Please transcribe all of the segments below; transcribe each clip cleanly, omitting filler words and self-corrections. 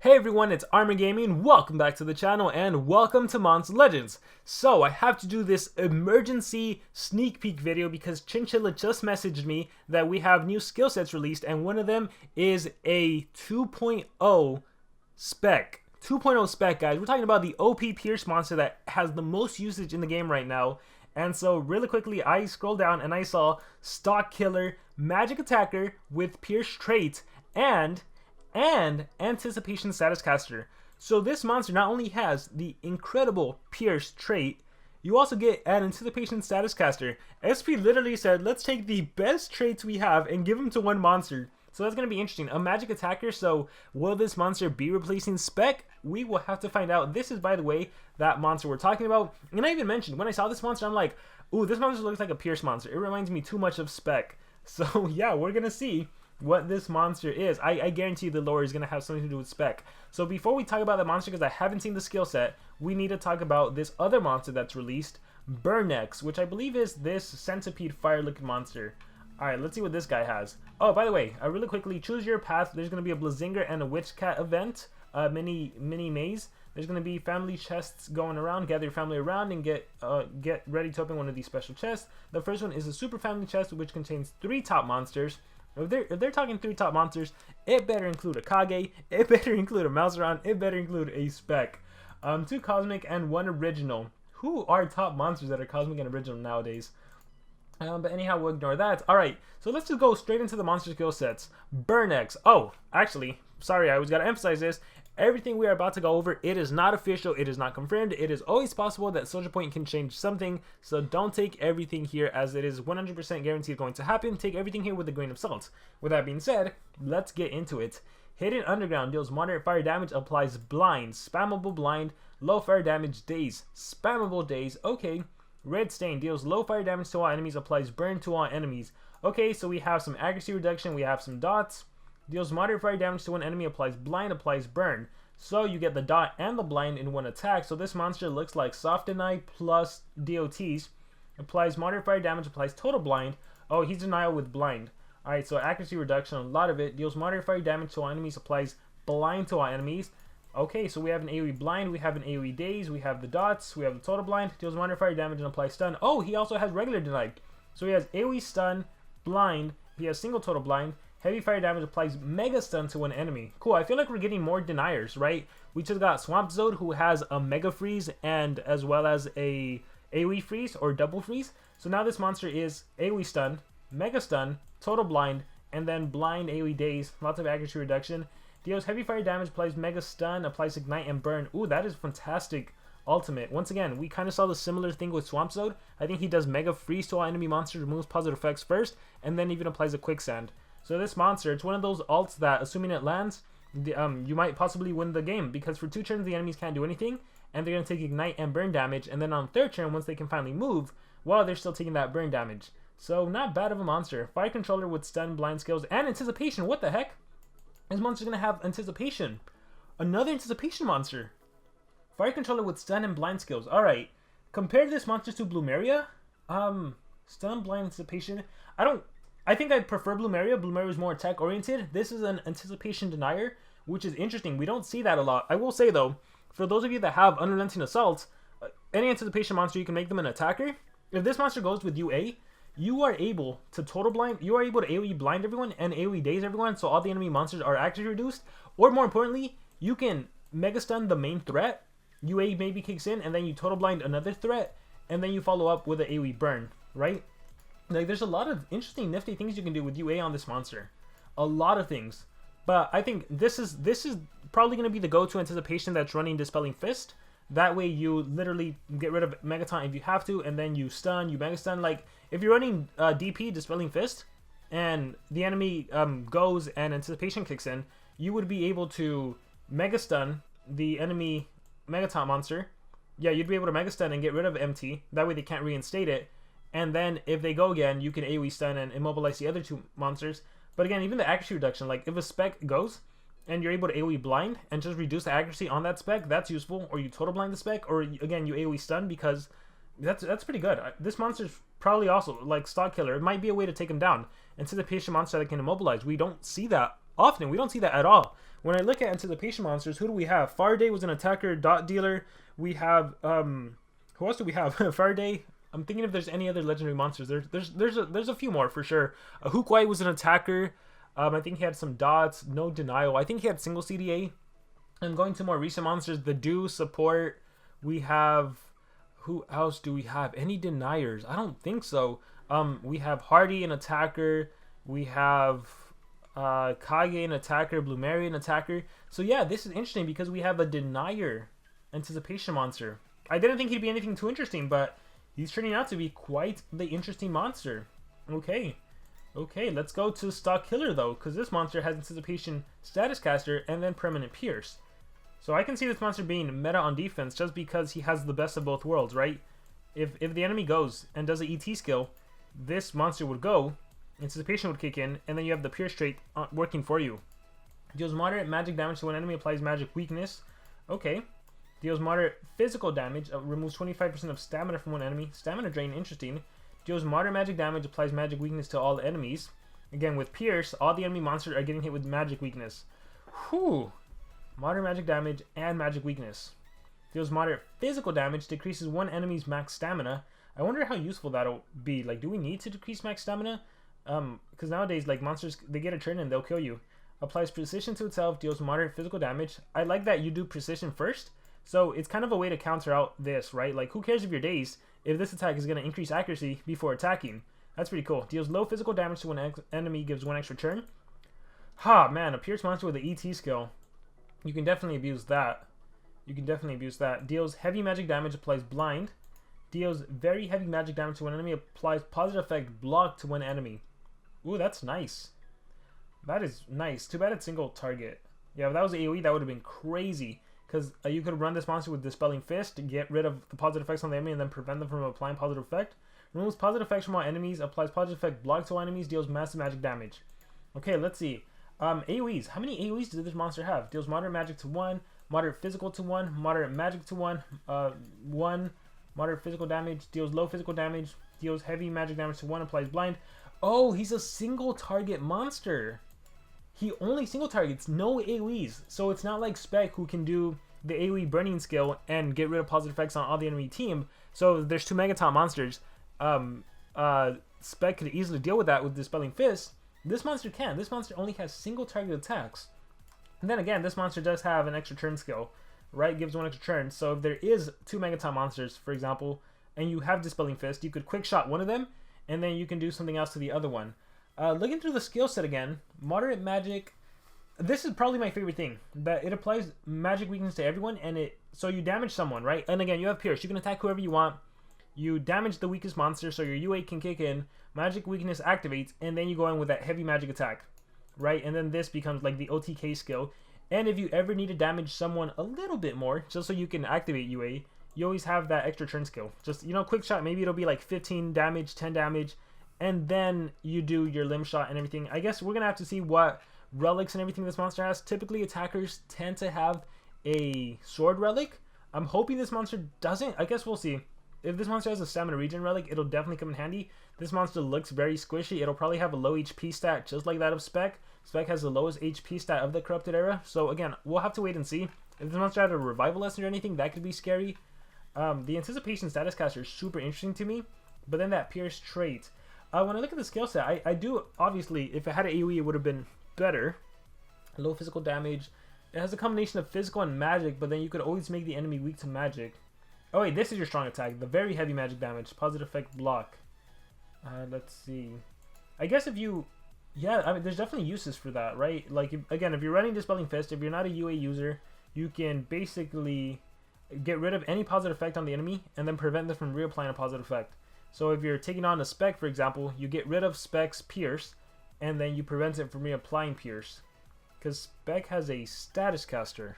Hey everyone, it's Armor Gaming. Welcome back to the channel and welcome to Monster Legends. So I have to do this emergency sneak peek video because Chinchilla just messaged me that we have new skill sets released and one of them is a 2.0 spec. 2.0 spec, guys. We're talking about the OP Pierce monster that has the most usage in the game right now. And so really quickly I scrolled down and I saw Stalkiller, Magic Attacker with Pierce trait and Anticipation Status Caster. So this monster not only has the incredible Pierce trait, you also get an Anticipation Status Caster. SP literally said, let's take the best traits we have and give them to one monster. So that's going to be interesting. A Magic Attacker, so will this monster be replacing Spec? We will have to find out. This is, by the way, that monster we're talking about. And I even mentioned, when I saw this monster, I'm like, ooh, this monster looks like a Pierce monster. It reminds me too much of Spec. So yeah, we're going to see what this monster is. I guarantee the lore is going to have something to do with Spec. So before we talk about the monster, because I haven't seen the skill set, we need to talk about this other monster that's released, Burnex, which I believe is this centipede fire-looking monster. Alright, let's see what this guy has. Oh, by the way, really quickly, choose your path. There's going to be a Blazinger and a Witch Cat event, mini maze. There's going to be family chests going around. Gather your family around and get ready to open one of these special chests. The first one is a super family chest, which contains 3 top monsters. If they're talking 3 top monsters, it better include a Kage, it better include a Mouseron, it better include a Spec. 2 Cosmic and 1 Original. Who are top monsters that are Cosmic and Original nowadays? But anyhow, we'll ignore that. Alright, so let's just go straight into the monster skill sets. Burnex. Oh, actually, sorry, I always gotta emphasize this. Everything we are about to go over, it is not official, it is not confirmed. It is always possible that SocialPoint can change something, so don't take everything here as it is 100% guaranteed going to happen. Take everything here with a grain of salt. With that being said, let's get into it. Hidden Underground deals moderate fire damage, applies blind, spammable blind, low fire damage daze, spammable daze, okay. Red Stain deals low fire damage to all enemies, applies burn to all enemies. Okay, so we have some accuracy reduction, we have some dots. Deals moderate fire damage to one enemy, applies blind, applies burn. So you get the dot and the blind in one attack. So this monster looks like Soft Deny plus DOTs. Applies moderate fire damage, applies total blind. Oh, he's denial with blind. Alright, so accuracy reduction, a lot of it. Deals moderate fire damage to all enemies, applies blind to all enemies. Okay, so we have an AoE blind, we have an AoE daze, we have the dots, we have the total blind. Deals moderate fire damage and applies stun. Oh, he also has regular denied. So he has AoE stun, blind, he has single total blind. Heavy fire damage applies mega stun to one enemy. Cool, I feel like we're getting more deniers, right? We just got Swamp Zode, who has a mega freeze and as well as a AoE freeze or double freeze. So now this monster is AoE stun, mega stun, total blind, and then blind AoE daze, lots of accuracy reduction. Deals heavy fire damage, applies mega stun, applies ignite and burn. Ooh, that is fantastic ultimate. Once again, we kind of saw the similar thing with Swamp Zode. I think he does mega freeze to all enemy monsters, removes positive effects first, and then even applies a quicksand. So this monster, it's one of those ults that, assuming it lands, you might possibly win the game. Because for 2 turns, the enemies can't do anything. And they're going to take ignite and burn damage. And then on 3rd turn, once they can finally move, well, they're still taking that burn damage. So not bad of a monster. Fire Controller with stun, blind skills, and anticipation. What the heck? This monster's going to have anticipation. Another anticipation monster. Fire Controller with stun and blind skills. Alright. Compare this monster to Bloomeria. Stun, blind, anticipation. I think I'd prefer Bloomeria. Bloomeria is more attack oriented. This is an anticipation denier, which is interesting. We don't see that a lot. I will say though, for those of you that have Unrelenting Assault, any anticipation monster, you can make them an attacker. If this monster goes with UA, you are able to total blind, you are able to AoE blind everyone and AoE daze everyone, so all the enemy monsters are actually reduced. Or more importantly, you can mega stun the main threat, UA maybe kicks in, and then you total blind another threat, and then you follow up with an AoE burn, right? Like, there's a lot of interesting, nifty things you can do with UA on this monster. A lot of things. But I think this is probably going to be the go-to anticipation that's running Dispelling Fist. That way you literally get rid of Megaton if you have to, and then you stun, you Mega Stun. Like, if you're running DP, Dispelling Fist, and the enemy goes and anticipation kicks in, you would be able to Mega Stun the enemy Megaton monster. Yeah, you'd be able to Mega Stun and get rid of MT. That way they can't reinstate it. And then if they go again, you can AoE stun and immobilize the other 2 monsters. But again, even the accuracy reduction, like if a spec goes and you're able to AoE blind and just reduce the accuracy on that spec, that's useful. Or you total blind the spec, or again, you AoE stun, because that's pretty good. This monster's probably also like Stalkiller. It might be a way to take him down. Anticipation monster that can immobilize. We don't see that often. We don't see that at all. When I look at anticipation monsters, who do we have? Faraday was an attacker, dot dealer. We have who else do we have? Faraday. I'm thinking if there's any other legendary monsters. There's a few more for sure. Hookwai was an attacker. I think he had some dots. No denial. I think he had single CDA. And going to more recent monsters, the do support. We have, who else do we have? Any deniers? I don't think so. We have Hardy, an attacker. We have Kage, an attacker. Bloomery, an attacker. So yeah, this is interesting because we have a denier anticipation monster. I didn't think he'd be anything too interesting, but he's turning out to be quite the interesting monster. Okay. Okay, let's go to Stalkiller though, because this monster has anticipation, status caster, and then permanent pierce. So I can see this monster being meta on defense just because he has the best of both worlds, right? If the enemy goes and does an ET skill, this monster would go, anticipation would kick in, and then you have the pierce trait working for you. Deals moderate magic damage to when enemy applies magic weakness. Okay. Deals moderate physical damage, removes 25% of stamina from one enemy. Stamina drain, interesting. Deals moderate magic damage, applies magic weakness to all enemies. Again, with Pierce, all the enemy monsters are getting hit with magic weakness. Whew. Moderate magic damage and magic weakness. Deals moderate physical damage, decreases one enemy's max stamina. I wonder how useful that'll be. Like, do we need to decrease max stamina? Because nowadays, like, monsters, they get a turn and they'll kill you. Applies precision to itself, deals moderate physical damage. I like that you do precision first. So it's kind of a way to counter out this, right? Like, who cares if you're dazed if this attack is going to increase accuracy before attacking? That's pretty cool. Deals low physical damage to when enemy gives one extra turn. Ha, man, a Pierce monster with an ET skill. You can definitely abuse that. You can definitely abuse that. Deals heavy magic damage, applies blind. Deals very heavy magic damage to one enemy, applies positive effect block to one enemy. Ooh, that's nice. That is nice. Too bad it's single target. Yeah, if that was AoE, that would have been crazy. Because you could run this monster with Dispelling Fist to get rid of the positive effects on the enemy and then prevent them from applying positive effect. Removes positive effects from all enemies, applies positive effect block to all enemies, deals massive magic damage. Okay, let's see. AoEs. How many AoEs does this monster have? Deals moderate magic to 1, moderate physical to 1, moderate magic to 1, 1, moderate physical damage, deals low physical damage, deals heavy magic damage to 1, applies blind. Oh, he's a single target monster. He only single targets, no AoEs. So it's not like Spec who can do the AoE burning skill and get rid of positive effects on all the enemy team. So there's two Megaton monsters. Spec could easily deal with that with Dispelling Fist. This monster can. This monster only has single target attacks. And then again, this monster does have an extra turn skill, right? Gives one extra turn. So if there is two Megaton monsters, for example, and you have Dispelling Fist, you could quick shot one of them, and then you can do something else to the other one. Looking through the skill set again, moderate magic. This is probably my favorite thing, that it applies magic weakness to everyone, and so you damage someone, right? And again, you have Pierce. You can attack whoever you want. You damage the weakest monster, so your UA can kick in. Magic weakness activates, and then you go in with that heavy magic attack, right? And then this becomes like the OTK skill. And if you ever need to damage someone a little bit more, just so you can activate UA, you always have that extra turn skill. Just, you know, quick shot. Maybe it'll be like 15 damage, 10 damage. And then you do your limb shot and everything. I guess we're going to have to see what relics and everything this monster has. Typically, attackers tend to have a sword relic. I'm hoping this monster doesn't. I guess we'll see. If this monster has a stamina regen relic, it'll definitely come in handy. This monster looks very squishy. It'll probably have a low HP stat just like that of Spec. Spec has the lowest HP stat of the Corrupted era. So again, we'll have to wait and see. If this monster had a revival lesson or anything, that could be scary. The anticipation status caster is super interesting to me. But then that Pierce trait. When I look at the skill set, I do, obviously, if it had an AoE, it would have been better. Low physical damage. It has a combination of physical and magic, but then you could always make the enemy weak to magic. Oh wait, this is your strong attack. The very heavy magic damage. Positive effect block. Let's see. I guess if you... Yeah, I mean, there's definitely uses for that, right? Like, again, if you're running Dispelling Fist, if you're not a UA user, you can basically get rid of any positive effect on the enemy and then prevent them from reapplying a positive effect. So if you're taking on a Spec, for example, you get rid of Spec's Pierce, and then you prevent it from reapplying Pierce. Because Spec has a status caster.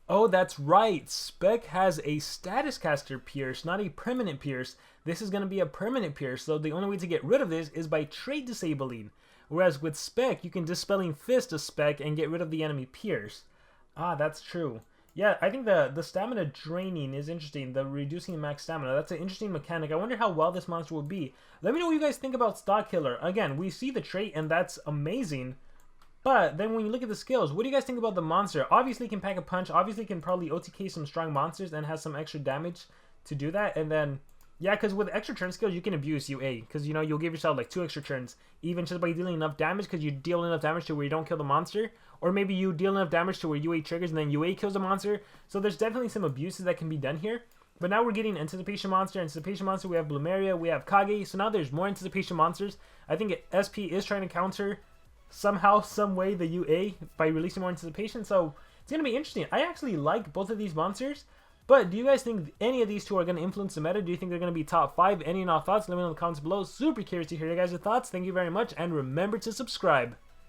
Oh, that's right. Spec has a status caster Pierce, not a permanent Pierce. This is going to be a permanent Pierce, so the only way to get rid of this is by trait disabling. Whereas with Spec, you can Dispelling Fist a Spec and get rid of the enemy Pierce. Ah, that's true. Yeah, I think the stamina draining is interesting. The reducing max stamina. That's an interesting mechanic. I wonder how well this monster would be. Let me know what you guys think about Stalkiller. Again, we see the trait, and that's amazing. But then when you look at the skills, what do you guys think about the monster? Obviously it can pack a punch, obviously it can probably OTK some strong monsters and has some extra damage to do that. And then, yeah, because with extra turn skills, you can abuse UA. Because, you know, you'll give yourself like 2 extra turns, even just by dealing enough damage, because you deal enough damage to where you don't kill the monster. Or maybe you deal enough damage to where UA triggers and then UA kills the monster. So there's definitely some abuses that can be done here. But now we're getting Anticipation Monster. Anticipation Monster, we have Bloomeria, we have Kage. So now there's more Anticipation Monsters. I think SP is trying to counter somehow, some way, the UA by releasing more Anticipation. So it's going to be interesting. I actually like both of these monsters. But do you guys think any of these two are going to influence the meta? Do you think they're going to be top 5? Any and all thoughts? Let me know in the comments below. Super curious to hear your guys' thoughts. Thank you very much. And remember to subscribe.